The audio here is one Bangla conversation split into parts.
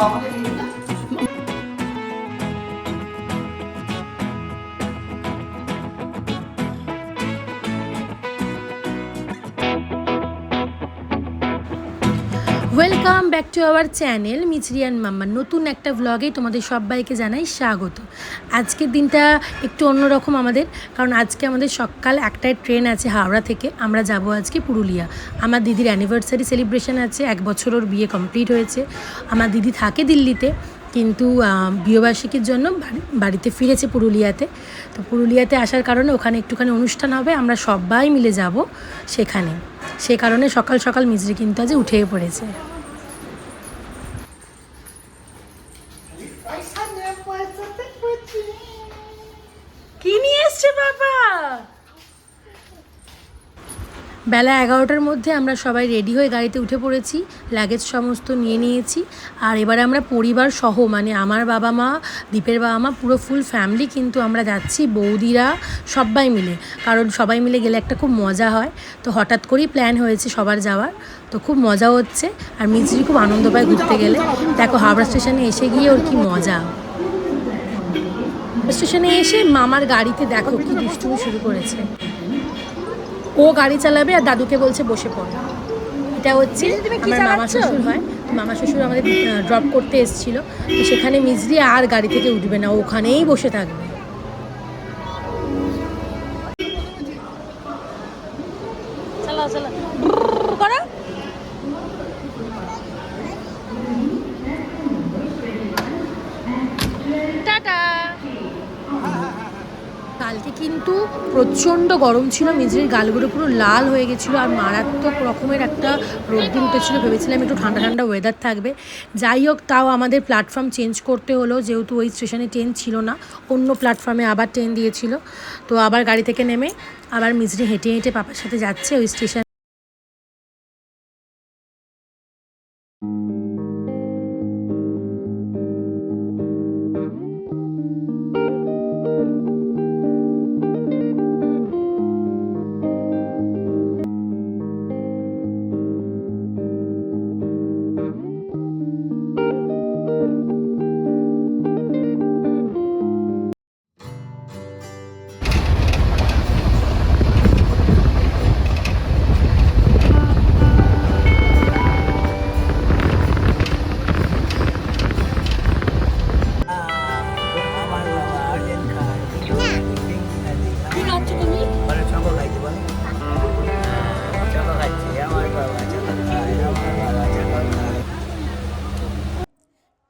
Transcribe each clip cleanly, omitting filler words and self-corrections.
Welcome back to our channel মিছরি অ্যান্ড মাম্মা। নতুন একটা ভ্লগে তোমাদের সবাইকে জানাই স্বাগত। আজকের দিনটা একটু অন্যরকম আমাদের, কারণ আজকে আমাদের সকাল 1টায় ট্রেন আছে হাওড়া থেকে। আমরা যাব আজকে পুরুলিয়া। আমার দিদির অ্যানিভার্সারি সেলিব্রেশন আছে, 1 বছর ওর বিয়ে কমপ্লিট হয়েছে। আমার দিদি থাকে দিল্লিতে, কিন্তু বিয়েবার্ষিকীর জন্য বাড়িতে ফিরেছে পুরুলিয়াতে। তো পুরুলিয়াতে আসার কারণে ওখানে একটুখানি অনুষ্ঠান হবে, আমরা সবাই মিলে যাব সেখানে। সে কারণে সকাল সকাল মিছরি কিন্তু আজ উঠেই পড়েছে। কি নিয়ে এসছে বাবা? বেলা 11টার মধ্যে আমরা সবাই রেডি হয়ে গাড়িতে উঠে পড়েছি, লাগেজ সমস্ত নিয়ে নিয়েছি। আর এবারে আমরা পরিবার সহ, মানে আমার বাবা মা, দীপের বাবা মা, পুরো ফুল ফ্যামিলি কিন্তু আমরা যাচ্ছি, বৌদিরা সবাই মিলে। কারণ সবাই মিলে গেলে একটা খুব মজা হয়। তো হঠাৎ করেই প্ল্যান হয়েছে সবার যাওয়ার, তো খুব মজা হচ্ছে। আর মিছরি খুব আনন্দ পায় ঘুরতে গেলে। দেখো হাওড়া স্টেশনে এসে গিয়ে ওর কি মজা। স্টেশনে এসে মামার গাড়িতে দেখো কি দুষ্টুমি শুরু করেছে। ও গাড়ি চালাবে আর দাদুকে বলছে বসে পড়ো। এটা হচ্ছে আমার মামা শ্বশুর হয়, মামা শ্বশুর আমাদের ড্রপ করতে এসেছিল। তো সেখানে মিছরি আর গাড়ি থেকে উঠবে না, ওখানেই বসে থাকবে। চালাও চালাও করো। টাটা। কালকে কিন্তু প্রচণ্ড গরম ছিল, মিছরির গালগুলো পুরো লাল হয়ে গেছিলো, আর মারাত্মক রকমের একটা রোদ্দুর উঠেছিল। ভেবেছিলাম একটু ঠান্ডা ঠান্ডা ওয়েদার থাকবে। যাই হোক, তাও আমাদের প্ল্যাটফর্ম চেঞ্জ করতে হলো, যেহেতু ওই স্টেশনে ট্রেন ছিল না, অন্য প্ল্যাটফর্মে আবার ট্রেন দিয়েছিল। তো আবার গাড়ি থেকে নেমে আবার মিছরি হেঁটে হেঁটে পাপার সাথে যাচ্ছে ওই স্টেশন।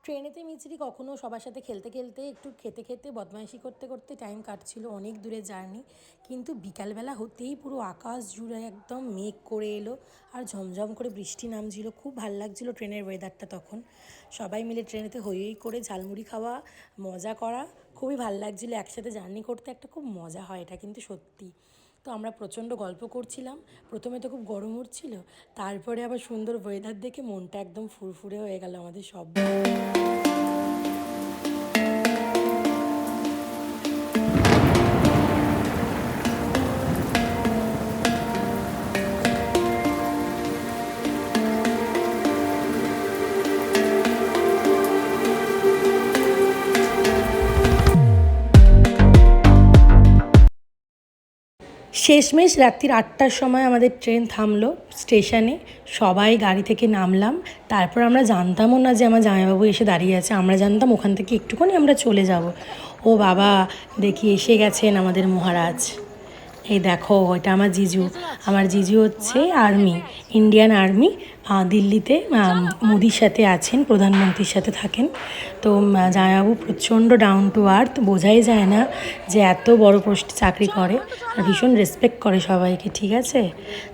ট্রেনেতে মিছরি কখনো সবার সাথে খেলতে খেলতে, একটু খেতে খেতে, বদমাইশি করতে করতে টাইম কাটছিল। অনেক দূরে জার্নি, কিন্তু বিকালবেলা হতেই পুরো আকাশ জুড়ে একদম মেঘ করে এলো, আর ঝমঝম করে বৃষ্টি নামছিল। খুব ভাল লাগছিল ট্রেনের ওয়েদারটা তখন। সবাই মিলে ট্রেনেতে হই হই করে ঝালমুড়ি খাওয়া, মজা করা, খুবই ভাল লাগছিলো। একসাথে জার্নি করতে একটা খুব মজা হয়, এটা কিন্তু সত্যি। তো আমরা প্রচণ্ড গল্প করছিলাম। প্রথমে তো খুব গরম উঠছিল, তারপরে আবার সুন্দর ওয়েদার দেখে মনটা একদম ফুরফুরে হয়ে গেল আমাদের সব। শেষমেশ রাত্রির 8টার সময় আমাদের ট্রেন থামলো স্টেশনে। সবাই গাড়ি থেকে নামলাম। তারপর আমরা জানতামও না যে আমার জামাইবাবু এসে দাঁড়িয়ে আছে। আমরা জানতাম ওখান থেকে একটুখানি আমরা চলে যাব। ও বাবা, দেখি এসে গেছেন আমাদের মহারাজ। এই দেখো, এটা আমার জিজু। আমার জিজু হচ্ছে আর্মি, ইন্ডিয়ান আর্মি। দিল্লিতে মোদির সাথে আছেন, প্রধানমন্ত্রীর সাথে থাকেন। তো জামাইবাবু প্রচণ্ড ডাউন টু আর্থ, বোঝাই যায় না যে এত বড় পোস্টে চাকরি করে, আর ভীষণ রেসপেক্ট করে সবাইকে। ঠিক আছে,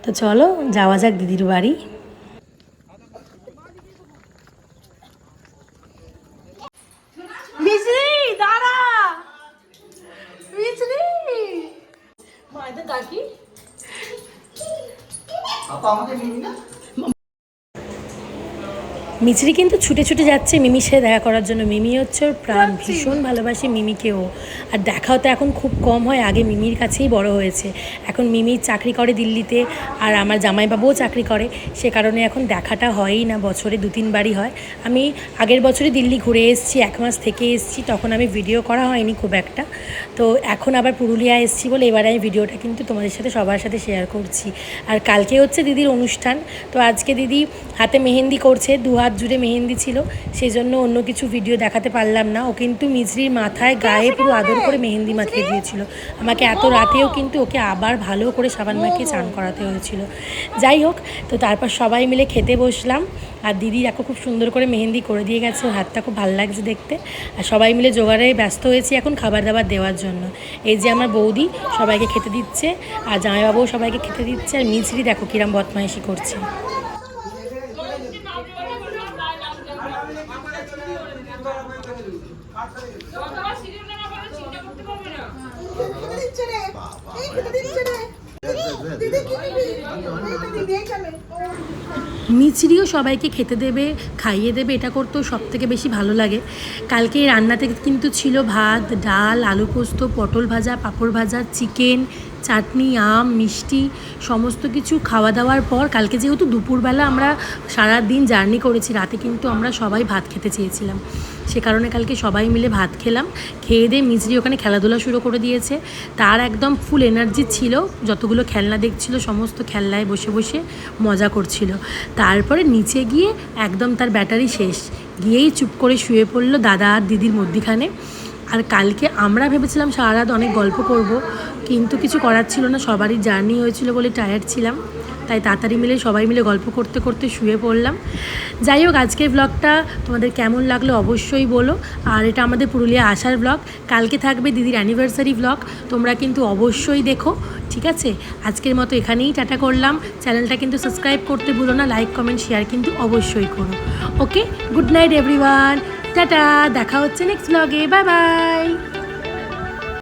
তো চলো যাওয়া যাক দিদির বাড়ি। মিছরি দাঁড়া, মিছরি মায়েদের ডাকি। মিছরি কিন্তু ছুটে ছুটে যাচ্ছে মিমির সাথে দেখা করার জন্য। মিমি হচ্ছে ওর প্রাণ, ভীষণ ভালোবাসে মিমিকেও। আর দেখাও তো এখন খুব কম হয়, আগে মিমির কাছেই বড় হয়েছে। এখন মিমি চাকরি করে দিল্লিতে, আর আমার জামাইবাবুও চাকরি করে, সে কারণে এখন দেখাটা হয়ই না, বছরে 2-3 বারই হয়। আমি আগের বছরে দিল্লি ঘুরে এসেছি, 1 মাস থেকে এসেছি, তখন আমি ভিডিও করা হয়নি খুব একটা। তো এখন আবার পুরুলিয়া এসেছি বলে এবারে আমি ভিডিওটা কিন্তু তোমাদের সাথে সবার সাথে শেয়ার করছি। আর কালকে হচ্ছে দিদির অনুষ্ঠান, তো আজকে দিদি হাতে মেহেন্দি করছে, 2 হাত জুড়ে মেহেন্দি ছিল, সেই জন্য অন্য কিছু ভিডিও দেখাতে পারলাম না। ও কিন্তু মিছরির মাথায় গায়ে পুরো আদর করে মেহেন্দি মাখিয়ে দিয়েছিল আমাকে। এত রাতেও কিন্তু ওকে আবার ভালো করে সাবান মাখিয়ে চান করাতে হয়েছিল। যাই হোক, তো তারপর সবাই মিলে খেতে বসলাম। আর দিদি দেখো খুব সুন্দর করে মেহেন্দি করে দিয়ে গেছে, ওর হাতটা খুব ভালো লাগছে দেখতে। আর সবাই মিলে জোগাড়ে ব্যস্ত হয়েছি এখন খাবার দাবার দেওয়ার জন্য। এই যে আমার বৌদি সবাইকে খেতে দিচ্ছে, আর জামাইবাবুও সবাইকে খেতে দিচ্ছে। আর মিছরি দেখো কিরম বদমাইশি করছে। মিছরিও সবাইকে খেতে দেবে, খাইয়ে দেবে, এটা করতেও সবথেকে বেশি ভালো লাগে। কালকে রান্নাতে কিন্তু ছিল ভাত, ডাল, আলু পোস্ত, পটল ভাজা, পাঁপড় ভাজা, চিকেন, চাটনি, আম, মিষ্টি, সমস্ত কিছু খাওয়া দাওয়ার পর কালকে যেহেতু দুপুরবেলা আমরা সারা দিন জার্নি করেছি, রাতে কিন্তু আমরা সবাই ভাত খেতে চেয়েছিলাম, সে কারণে কালকে সবাই মিলে ভাত খেলাম। খেয়ে দিয়ে মিছরি ওখানে খেলাধুলা শুরু করে দিয়েছে, তার একদম ফুল এনার্জি ছিল, যতগুলো খেলনা দেখছিল সমস্ত খেলনায় বসে বসে মজা করছিল। তারপরে নিচে গিয়ে একদম তার ব্যাটারি শেষ, গিয়েই চুপ করে শুয়ে পড়লো দাদা আর দিদির মধ্যিখানে। আর কালকে আমরা ভেবেছিলাম সারা রাত অনেক গল্প করব, কিন্তু কিছু করার ছিল না, সবারই জার্নি হয়েছিল বলে টায়ার্ড ছিলাম, তাই তাড়াতাড়ি মিলে সবাই মিলে গল্প করতে করতে শুয়ে পড়লাম। যাই হোক, আজকের ব্লগটা তোমাদের কেমন লাগলো অবশ্যই বলো। আর এটা আমাদের পুরুলিয়া আসার ব্লগ, কালকে থাকবে দিদির অ্যানিভার্সারি ব্লগ, তোমরা কিন্তু অবশ্যই দেখো, ঠিক আছে? আজকের মতো এখানেই টাটা করলাম। চ্যানেলটা কিন্তু সাবস্ক্রাইব করতে ভুলো না, লাইক কমেন্ট শেয়ার কিন্তু অবশ্যই করো। ওকে, গুড নাইট এভরিওয়ান, টাটা, দেখা হচ্ছে নেক্সট ব্লগে, বাই বাই।